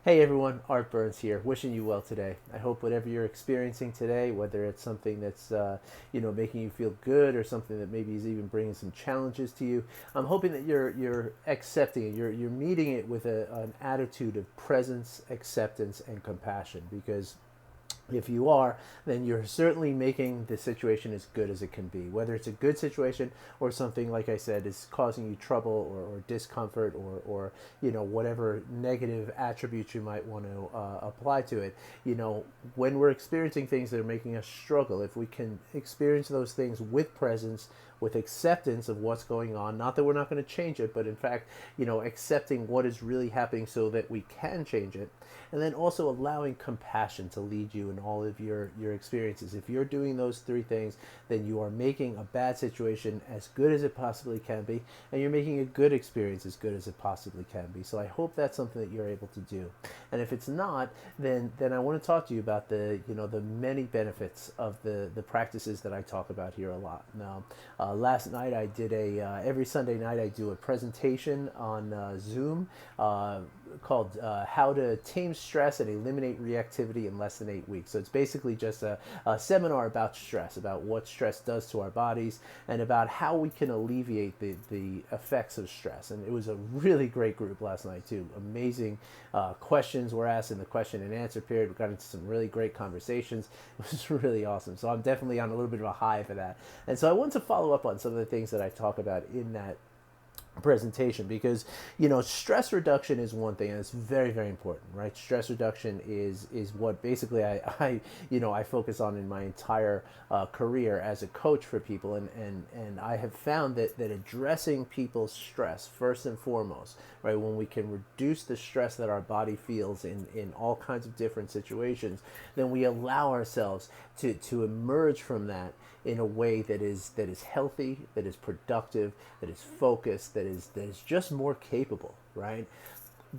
Hey everyone, Art Burns here, wishing you well today. I hope whatever you're experiencing today, whether it's something that's making you feel good or something that maybe is even bringing some challenges to you, I'm hoping that you're accepting it. You're meeting it with an attitude of presence, acceptance, and compassion. Because if you are, then you're certainly making the situation as good as it can be. Whether it's a good situation or something, like I said, is causing you trouble or discomfort or whatever negative attributes you might want to apply to it. When we're experiencing things that are making us struggle, if we can experience those things with presence, with acceptance of what's going on, not that we're not going to change it, but in fact, accepting what is really happening so that we can change it, and then also allowing compassion to lead you in all of your experiences. If you're doing those three things, then you are making a bad situation as good as it possibly can be, and you're making a good experience as good as it possibly can be. So I hope that's something that you're able to do. And if it's not, then I want to talk to you about the many benefits of the practices that I talk about here a lot. Now, last night I did every Sunday night I do a presentation on Zoom called How to Tame Stress and Eliminate Reactivity in Less than 8 weeks. So it's basically just a seminar about stress, about what stress does to our bodies, and about how we can alleviate the effects of stress. And it was a really great group last night, too. Amazing questions were asked in the question and answer period. We got into some really great conversations. It was really awesome. So I'm definitely on a little bit of a high for that. And so I want to follow up on some of the things that I talk about in that presentation, because stress reduction is one thing, and it's very, very important, right? Stress reduction is what basically I focus on in my entire career as a coach for people, and I have found that addressing people's stress first and foremost, right, when we can reduce the stress that our body feels in all kinds of different situations, then we allow ourselves to emerge from that in a way that is healthy, that is productive, that is focused, that is just more capable, right?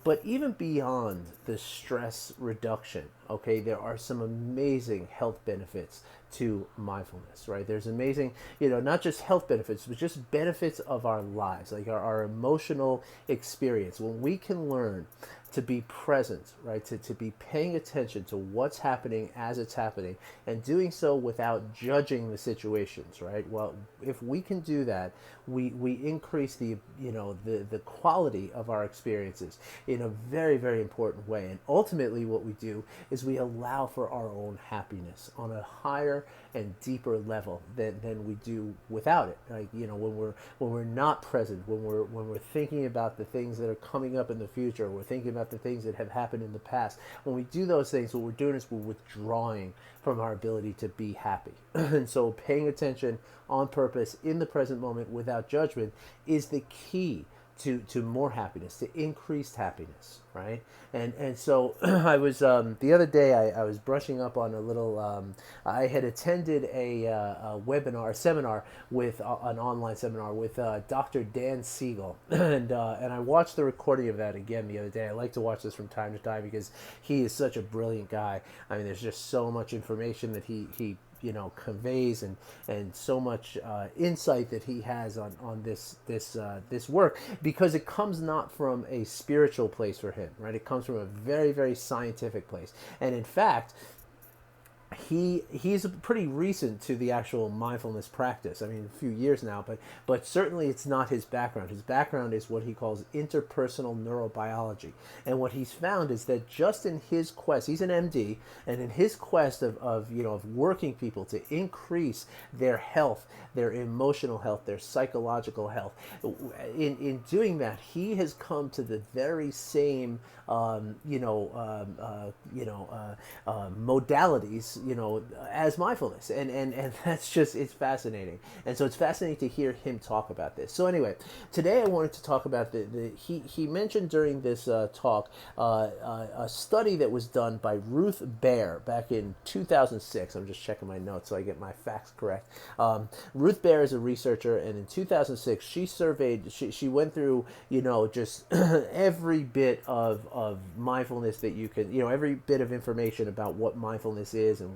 But even beyond the stress reduction, okay, there are some amazing health benefits to mindfulness, right? There's amazing, not just health benefits, but just benefits of our lives, like our emotional experience. When we can learn to be present, right? To be paying attention to what's happening as it's happening, and doing so without judging the situations, right? Well, if we can do that, we increase the quality of our experiences in a very, very important way. And ultimately what we do is we allow for our own happiness on a higher and deeper level than we do without it. Like, when we're not present, when we're thinking about the things that are coming up in the future, we're thinking about the things that have happened in the past. When we do those things, what we're doing is we're withdrawing from our ability to be happy. And so paying attention on purpose in the present moment without judgment is the key to more happiness, to increased happiness, right? And so I was the other day I was brushing up on a little. I had attended a webinar, a seminar with an online seminar with Dr. Dan Siegel, and I watched the recording of that again the other day. I like to watch this from time to time because he is such a brilliant guy. I mean, there's just so much information that he conveys, and so much insight that he has on this work, because it comes not from a spiritual place for him, right? It comes from a very, very scientific place. And in fact, he's pretty recent to the actual mindfulness practice. I mean, a few years now, but certainly it's not his background. His background is what he calls interpersonal neurobiology, and what he's found is that just in his quest, he's an MD, and in his quest of working people to increase their health, their emotional health, their psychological health, in doing that, he has come to the very same modalities, as mindfulness, and that's just, it's fascinating. And so it's fascinating to hear him talk about this. So anyway, today I wanted to talk about he mentioned during this talk a study that was done by Ruth Behr back in 2006. I'm just checking my notes so I get my facts correct. Ruth Behr is a researcher, and in 2006 she surveyed, she went through just every bit of mindfulness that you can, every bit of information about what mindfulness is and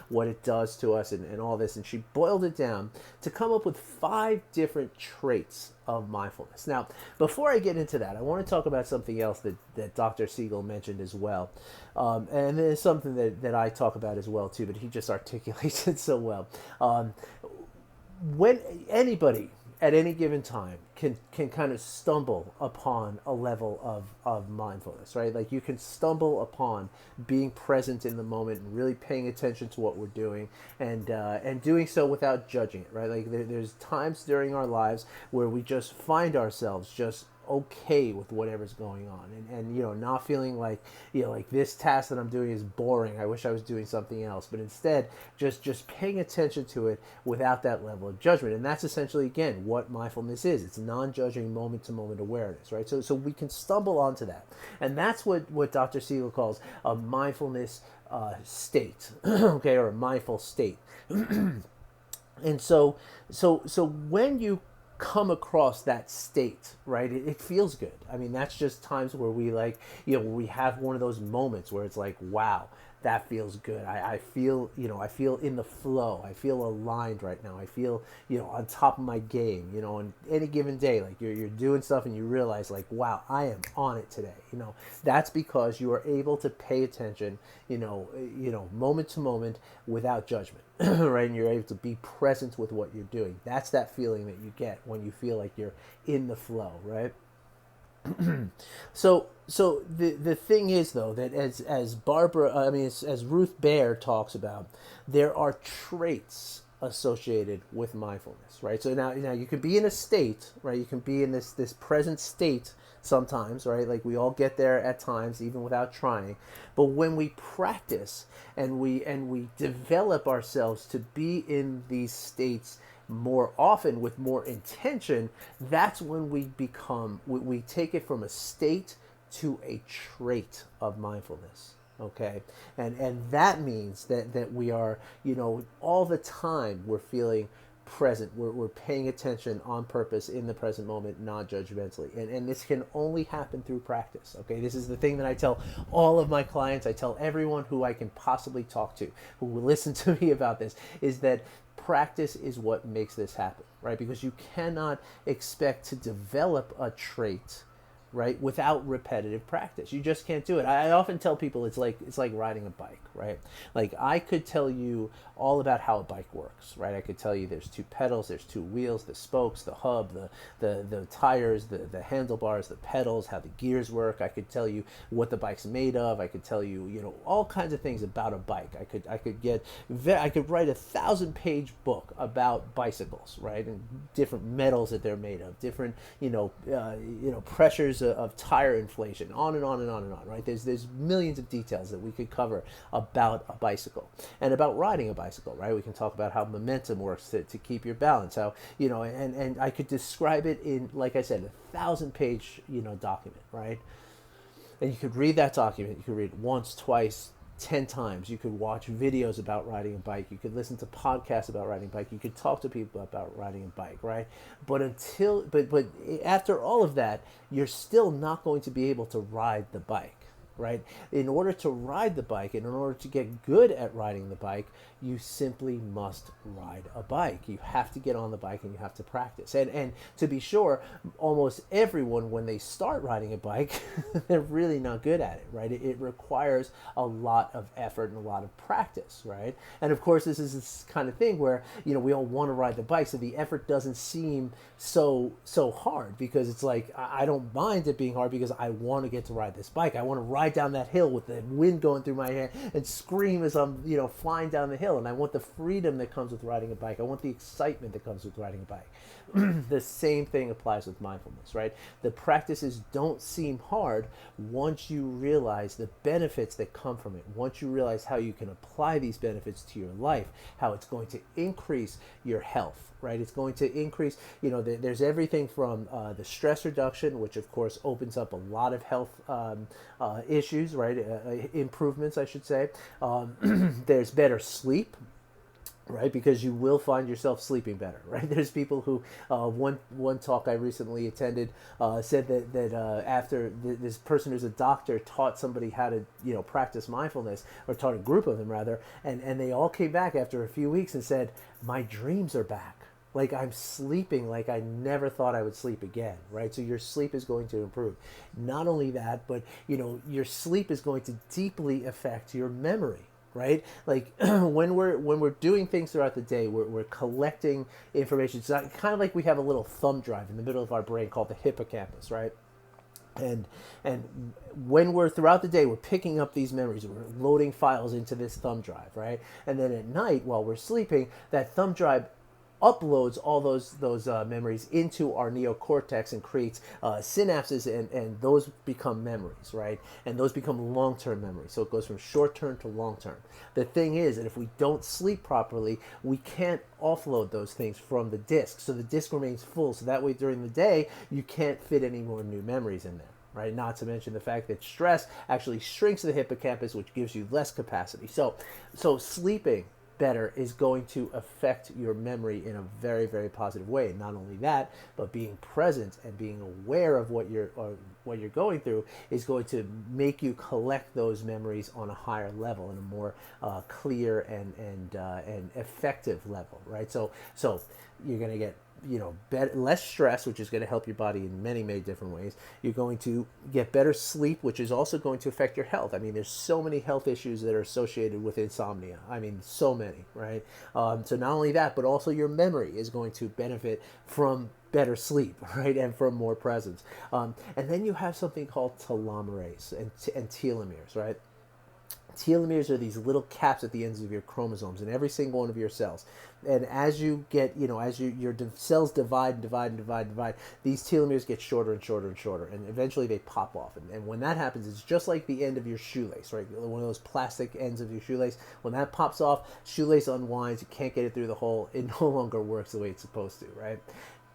what it does to us and all this. And she boiled it down to come up with 5 different traits of mindfulness. Now, before I get into that, I want to talk about something else that Dr. Siegel mentioned as well. And it's something that I talk about as well too, but he just articulates it so well. When anybody at any given time can kind of stumble upon a level of mindfulness, right? Like you can stumble upon being present in the moment and really paying attention to what we're doing and doing so without judging it, right? Like there's times during our lives where we just find ourselves just okay with whatever's going on and not feeling like like this task that I'm doing is boring, I wish I was doing something else, but instead just paying attention to it without that level of judgment. And that's essentially, again, what mindfulness is. It's non-judging, moment-to-moment awareness, right? So we can stumble onto that, and that's what Dr. Siegel calls a mindfulness state okay, or a mindful state. And so when you come across that state, right, it feels good. I mean, that's just times where we we have one of those moments where it's like, wow, that feels good. I feel, I feel in the flow. I feel aligned right now. I feel, on top of my game, on any given day, like you're doing stuff and you realize like, wow, I am on it today. That's because you are able to pay attention, moment to moment without judgment, right? And you're able to be present with what you're doing. That's that feeling that you get when you feel like you're in the flow, right? So the thing is, though, that as Ruth Behr talks about, there are traits associated with mindfulness, right? So now you can be in a state, right? You can be in this present state sometimes, right? Like we all get there at times, even without trying. But when we practice and we develop ourselves to be in these states more often with more intention, that's when we take it from a state to a trait of mindfulness. Okay, and that means that we are, all the time we're feeling present, we're paying attention on purpose in the present moment, non-judgmentally, and this can only happen through practice. Okay, this is the thing that I tell all of my clients, I tell everyone who I can possibly talk to who will listen to me about this, is that practice is what makes this happen, right? Because you cannot expect to develop a trait, right, without repetitive practice. You just can't do it. I often tell people it's like riding a bike, right? Like I could tell you all about how a bike works, right? I could tell you there's 2 pedals, there's 2 wheels, the spokes, the hub, the tires, the handlebars, the pedals, how the gears work. I could tell you what the bike's made of. I could tell you, all kinds of things about a bike. I could write a 1,000-page book about bicycles, right? And different metals that they're made of, different, pressures of tire inflation, on and on and on and on, right? There's millions of details that we could cover about a bicycle and about riding a bicycle, right? We can talk about how momentum works to keep your balance, how, and I could describe it in, like I said, a 1,000-page, document, right? And you could read that document. You could read it once, twice, 10 times. You could watch videos about riding a bike. You could listen to podcasts about riding a bike. You could talk to people about riding a bike, right? But after all of that, you're still not going to be able to ride the bike, right? In order to ride the bike and in order to get good at riding the bike, you simply must ride a bike. You have to get on the bike and you have to practice. And to be sure, almost everyone, when they start riding a bike, they're really not good at it, right? It requires a lot of effort and a lot of practice, right? And of course, this is this kind of thing where, we all want to ride the bike, so the effort doesn't seem so hard, because it's like, I don't mind it being hard because I want to get to ride this bike. I want to ride down that hill with the wind going through my hair and scream as I'm, flying down the hill. And I want the freedom that comes with riding a bike. I want the excitement that comes with riding a bike. The same thing applies with mindfulness, right? The practices don't seem hard once you realize the benefits that come from it. Once you realize how you can apply these benefits to your life, how it's going to increase your health, right? It's going to increase, there's everything from the stress reduction, which of course opens up a lot of health issues, right? Improvements, I should say. There's better sleep. right? Because you will find yourself sleeping better, right? There's people who one talk I recently attended said that after this person who's a doctor taught somebody how to practice mindfulness, or taught a group of them rather, and they all came back after a few weeks and said, my dreams are back. Like, I'm sleeping like I never thought I would sleep again, right? So your sleep is going to improve. Not only that, but your sleep is going to deeply affect your memory, right? Like when we're doing things throughout the day, we're collecting information. It's kind of like we have a little thumb drive in the middle of our brain called the hippocampus, right? And when we're throughout the day, we're picking up these memories, we're loading files into this thumb drive, right? And then at night, while we're sleeping, that thumb drive uploads all those memories into our neocortex and creates synapses, and those become memories, right? And those become long-term memories. So it goes from short-term to long-term. The thing is that if we don't sleep properly, we can't offload those things from the disk. So the disk remains full. So that way during the day, you can't fit any more new memories in there. Right? Not to mention the fact that stress actually shrinks the hippocampus, which gives you less capacity. So sleeping better is going to affect your memory in a very, very positive way. Not only that, but being present and being aware of what you're going through is going to make you collect those memories on a higher level, in a more clear and effective level, right? So you're going to get less stress, which is going to help your body in many, many different ways. You're going to get better sleep, which is also going to affect your health. I mean, there's so many health issues that are associated with insomnia. I mean, so many, right? So not only that, but also your memory is going to benefit from better sleep, right? And from more presence. And then you have something called telomerase and telomeres, right? Telomeres are these little caps at the ends of your chromosomes in every single one of your cells. And as you get, your cells divide and divide and divide and divide, these telomeres get shorter and shorter and shorter, and eventually they pop off. And when that happens, it's just like the end of your shoelace, right? One of those plastic ends of your shoelace. When that pops off, shoelace unwinds, you can't get it through the hole, it no longer works the way it's supposed to, right?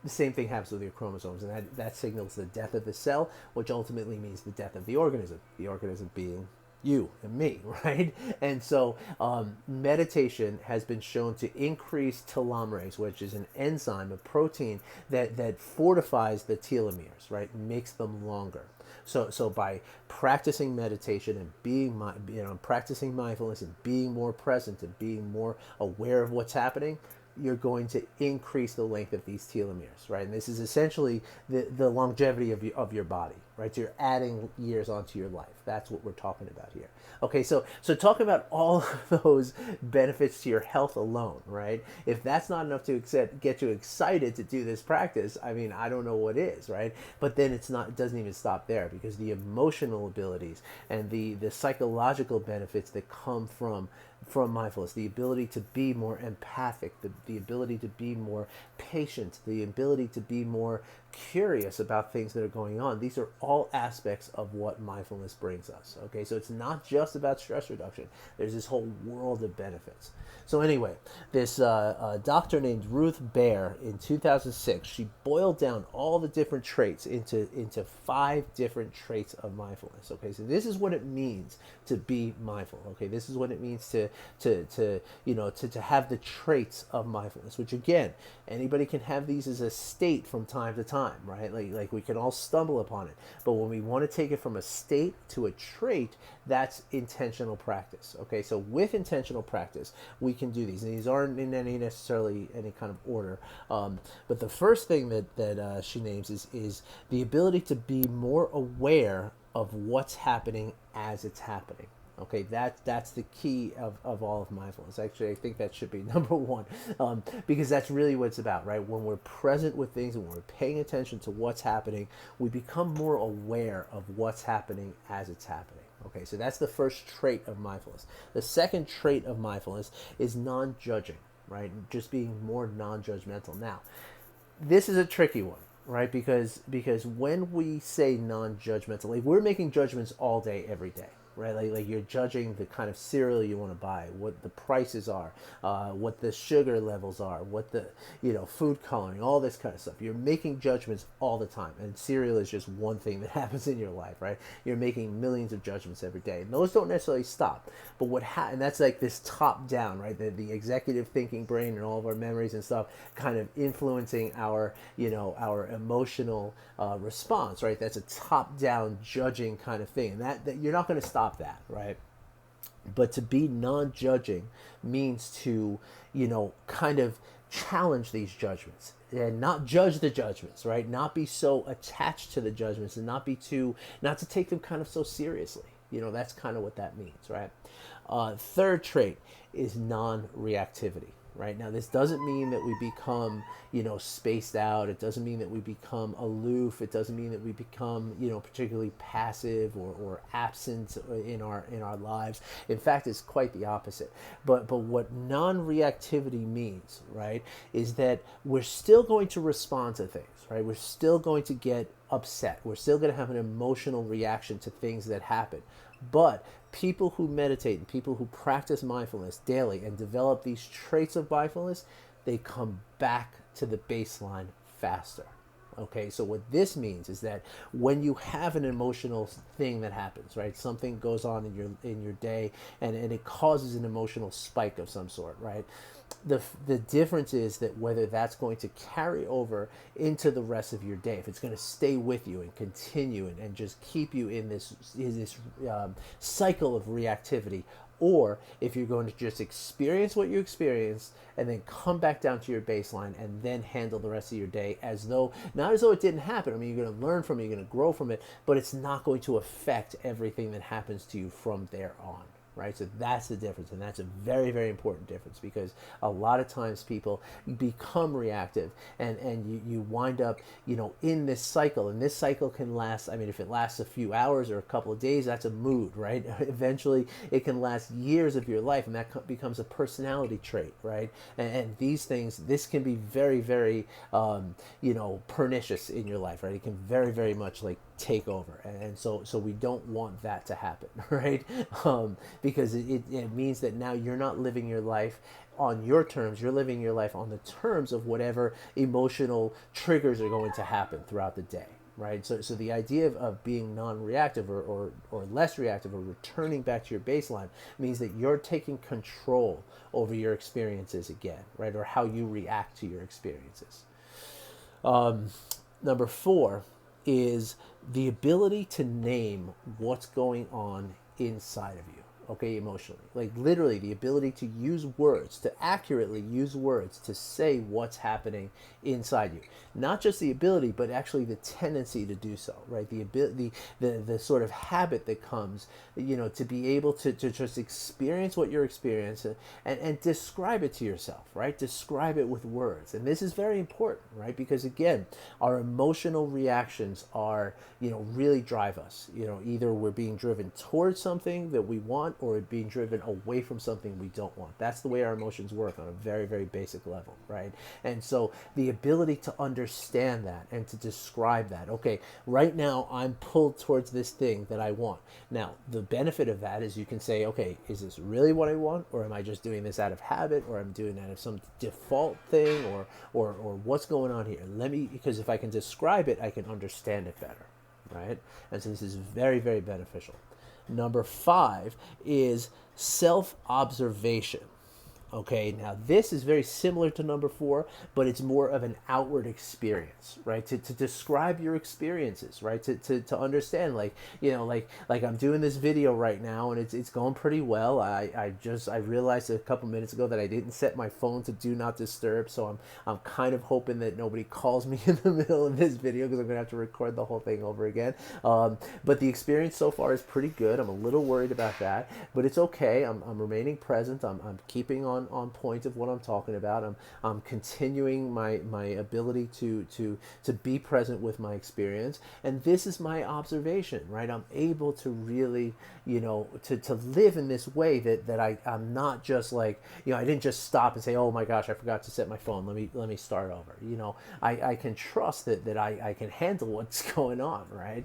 The same thing happens with your chromosomes, and that signals the death of the cell, which ultimately means the death of the organism being you and me, right? And so meditation has been shown to increase telomerase, which is an enzyme, a protein that fortifies the telomeres, right? Makes them longer. So by practicing meditation and practicing mindfulness and being more present and being more aware of what's happening, you're going to increase the length of these telomeres, right? And this is essentially the longevity of your body, right? So you're adding years onto your life. That's what we're talking about here. Okay, so talking about all of those benefits to your health alone, right? If that's not enough to get you excited to do this practice, I mean, I don't know what is, right? But then it doesn't even stop there, because the emotional abilities and the psychological benefits that come from mindfulness, the ability to be more empathic, the ability to be more patient, the ability to be more curious about things that are going on. These are all aspects of what mindfulness brings us. Okay, so it's not just about stress reduction. There's this whole world of benefits. So anyway, this doctor named Ruth Behr in 2006, she boiled down all the different traits into 5 different traits of mindfulness. Okay, so this is what it means to be mindful. Okay, this is what it means to have the traits of mindfulness, which again, anybody can have these as a state from time to time, right? Like we can all stumble upon it. But when we want to take it from a state to a trait, that's intentional practice. Okay, so with intentional practice, we can do these. And these aren't in necessarily any kind of order. But the first thing that she names is the ability to be more aware of what's happening as it's happening. Okay, that's the key of all of mindfulness. Actually, I think that should be number one, because that's really what it's about, right? When we're present with things and when we're paying attention to what's happening, we become more aware of what's happening as it's happening. Okay, so that's the first trait of mindfulness. The second trait of mindfulness is non-judging, right? Just being more non-judgmental. Now, this is a tricky one, right? Because when we say non-judgmental, like, we're making judgments all day, every day. right? Like you're judging the kind of cereal you want to buy, what the prices are, what the sugar levels are, what the, food coloring, all this kind of stuff. You're making judgments all the time, and cereal is just one thing that happens in your life, right? You're making millions of judgments every day, and those don't necessarily stop. But and that's like this top down, right? The executive thinking brain and all of our memories and stuff, kind of influencing our, our emotional response, right? That's a top down judging kind of thing, and that you're not going to stop that, right? But to be non-judging means to, kind of challenge these judgments and not judge the judgments, right? Not be so attached to the judgments and not to take them kind of so seriously. That's kind of what that means, right? Third trait is non-reactivity. Right now, this doesn't mean that we become, spaced out. It doesn't mean that we become aloof. It doesn't mean that we become, particularly passive or absent in our lives. In fact, it's quite the opposite. But what non-reactivity means, right, is that we're still going to respond to things, right? We're still going to get upset. We're still going to have an emotional reaction to things that happen. But people who meditate and people who practice mindfulness daily and develop these traits of mindfulness, they come back to the baseline faster. Okay, so what this means is that when you have an emotional thing that happens, right, something goes on in your day, and it causes an emotional spike of some sort, right? The difference is that whether that's going to carry over into the rest of your day, if it's going to stay with you and continue and just keep you in this cycle of reactivity, or if you're going to just experience what you experienced and then come back down to your baseline and then handle the rest of your day not as though it didn't happen. I mean, you're going to learn from it, you're going to grow from it, but it's not going to affect everything that happens to you from there on. Right, so that's the difference, and that's a very, very important difference, because a lot of times people become reactive, and you wind up, in this cycle, and this cycle can last. I mean, if it lasts a few hours or a couple of days, that's a mood, right? Eventually, it can last years of your life, and that becomes a personality trait, right? And these things, this can be very, very, pernicious in your life, right? It can very, very much like take over, and so we don't want that to happen, right? Because it means that now you're not living your life on your terms. You're living your life on the terms of whatever emotional triggers are going to happen throughout the day, right? So the idea of being non-reactive or less reactive or returning back to your baseline means that you're taking control over your experiences again, right? Or how you react to your experiences. Number 4 is the ability to name what's going on inside of you, okay, emotionally. Like literally the ability to use words, to accurately use words to say what's happening inside you. Not just the ability, but actually the tendency to do so, right? The ability, the sort of habit that comes, to be able to just experience what you're experiencing and describe it to yourself, right? Describe it with words. And this is very important, right? Because again, our emotional reactions are, really drive us. Either we're being driven towards something that we want, or being driven away from something we don't want. That's the way our emotions work on a very, very basic level, right? And so the ability to understand that and to describe that, okay, right now I'm pulled towards this thing that I want. Now, the benefit of that is you can say, okay, is this really what I want, or am I just doing this out of habit, or I'm doing that of some default thing, or what's going on here? Because if I can describe it, I can understand it better, right? And so this is very, very beneficial. Number 5 is self-observation. Okay, now this is very similar to number 4, but it's more of an outward experience, right? To describe your experiences, right? To understand, like I'm doing this video right now, and it's going pretty well. I realized a couple minutes ago that I didn't set my phone to do not disturb, so I'm kind of hoping that nobody calls me in the middle of this video, because I'm gonna have to record the whole thing over again. But the experience so far is pretty good. I'm a little worried about that, but it's okay. I'm remaining present. I'm keeping on on point of what I'm talking about. I'm continuing my ability to be present with my experience, and this is my observation, right? I'm able to really, to live in this way that I'm not just like, I didn't just stop and say, oh my gosh, I forgot to set my phone. Let me start over. I can trust that I can handle what's going on, right?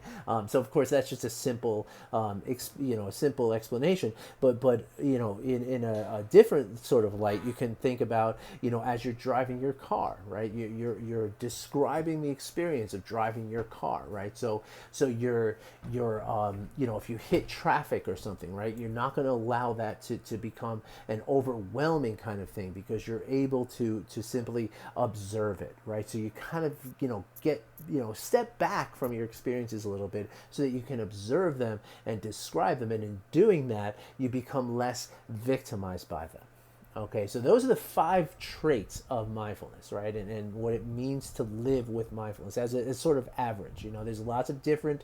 So of course that's just a simple, a simple explanation. But in a different sort of light, you can think about, as you're driving your car, right? You're describing the experience of driving your car, right? So you're if you hit traffic or something, right? You're not going to allow that to become an overwhelming kind of thing, because you're able to simply observe it, right? So you kind of get step back from your experiences a little bit so that you can observe them and describe them, and in doing that you become less victimized by them. Okay, so those are the 5 traits of mindfulness, right? And what it means to live with mindfulness as a sort of average. There's lots of different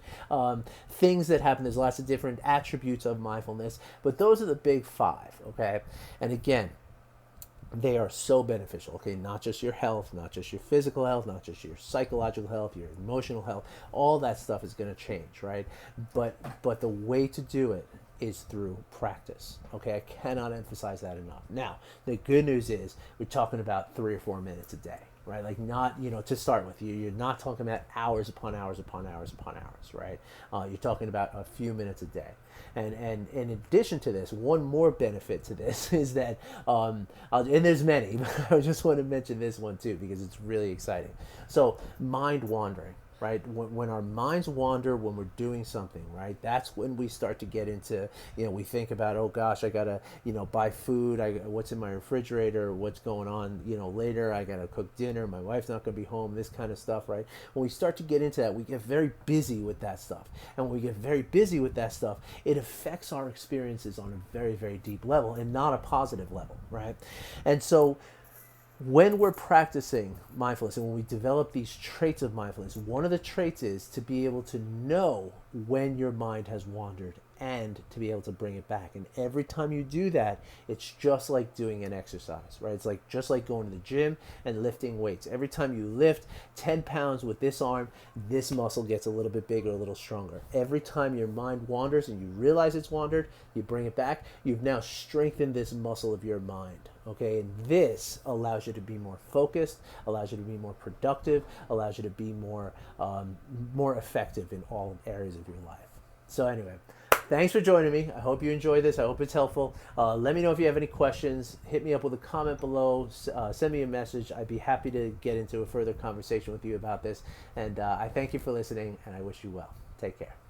things that happen. There's lots of different attributes of mindfulness, but those are the big 5, okay? And again, they are so beneficial, okay? Not just your health, not just your physical health, not just your psychological health, your emotional health. All that stuff is going to change, right? But the way to do it is through practice. Okay, I cannot emphasize that enough. Now, the good news is we're talking about 3 or 4 minutes a day, right? Like, not, to start with, you're not talking about hours upon hours upon hours upon hours, right? You're talking about a few minutes a day. And in addition to this, one more benefit to this is that, and there's many, but I just want to mention this one too, because it's really exciting. So, mind wandering. Right? When our minds wander, when we're doing something, right? That's when we start to get into, we think about, oh gosh, I gotta, buy food. What's in my refrigerator? What's going on, later? I gotta cook dinner. My wife's not gonna be home. This kind of stuff, right? When we start to get into that, we get very busy with that stuff. And when we get very busy with that stuff, it affects our experiences on a very, very deep level, and not a positive level, right? And so, when we're practicing mindfulness and when we develop these traits of mindfulness, one of the traits is to be able to know when your mind has wandered and to be able to bring it back. And every time you do that, it's just like doing an exercise, right? It's like just like going to the gym and lifting weights. Every time you lift 10 pounds with this arm, this muscle gets a little bit bigger, a little stronger. Every time your mind wanders and you realize it's wandered, you bring it back, you've now strengthened this muscle of your mind. Okay, and this allows you to be more focused, allows you to be more productive, allows you to be more effective in all areas of your life. So anyway, thanks for joining me. I hope you enjoy this. I hope it's helpful. Let me know if you have any questions. Hit me up with a comment below. Send me a message. I'd be happy to get into a further conversation with you about this. And I thank you for listening, and I wish you well. Take care.